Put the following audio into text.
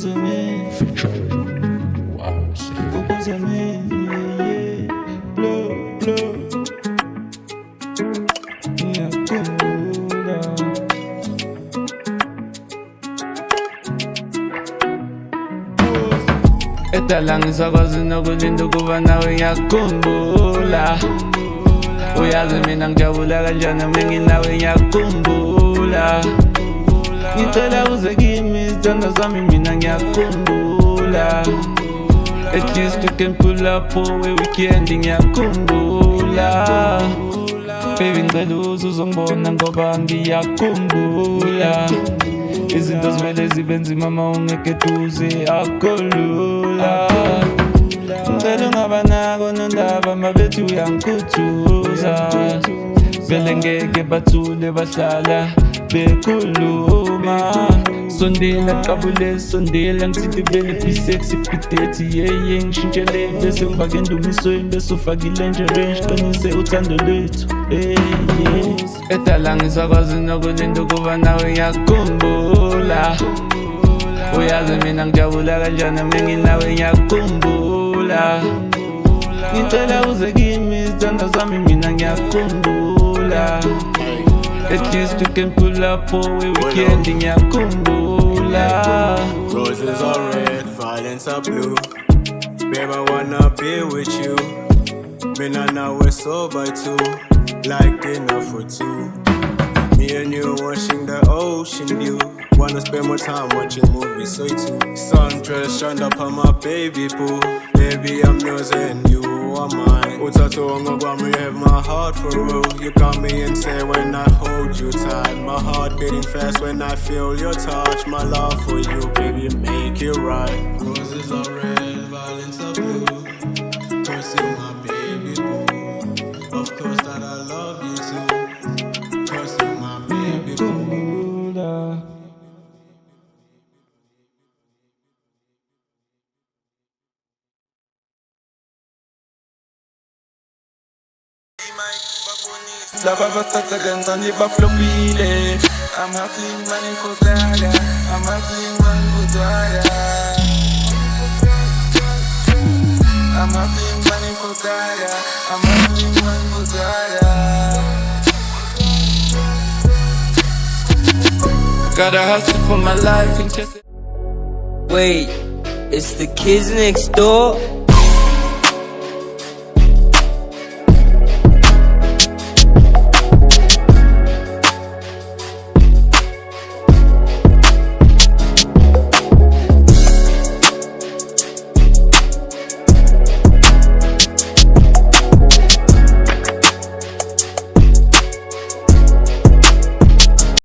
Featuring Wow Edala ngisakwazi nokulinda ukuba nawe ngiyakhumbula. Uyazi mina ngijabula kanjani uma nginawe ngiyakhumbula. Ngicela uze kimi izithandwa zami mina ngiyakhumbula. At least you can pull up for a weekend ngiyakhumbula. Baby ngicela uze uzongibona ngoba ngiyakhumbula. Izinto zivele zibe nzima uma ungekho eduze akulula. Ngicela ungaba nako nondaba mabethu uyangikhuthuza. Vele ngeke bathule bahlala bekhuluma. Sondela qabule sondela ngisithibele p6 p30 yeye ngishintshele bese ngifake indumiso bese ufakile nje range qinise uthando lwethu. Edala ngisakwazi nokulinda ukuba nawe ngiyakhumbula. Uyazi mina ngijabula kanjani uma nginawe ngiyakhumbula. Ngicela uze kimi izithandwa zami mina ngiyakhumbula. At least you can pull up for a weekend ngiyakhumbula. Roses are red, violets are blue. Babe, I wanna be with you. Me and now we're sober too, like dinner for two. Me and you watching the ocean view. Wanna spend more time watching movies, so too. Sundress shined up on my baby boo. Baby, I'm yours and you are mine. Utatu ongogwamu, you have my heart for real. You got me insane when I hold you tight. My heart beating fast when I feel your touch. My love for you, baby, make it right. Roses are red, violets are blue. Course you're my baby boo. Of course that I love you too. Course you're my baby boo. Lava batata ganzani baflopile. I'm hustling money for Zaga. I'm hustling money for Zaga. I'm hustling money for Zaga. I'm hustling money for Zaga. Gotta hustle for my life. Wait, it's the kids next door?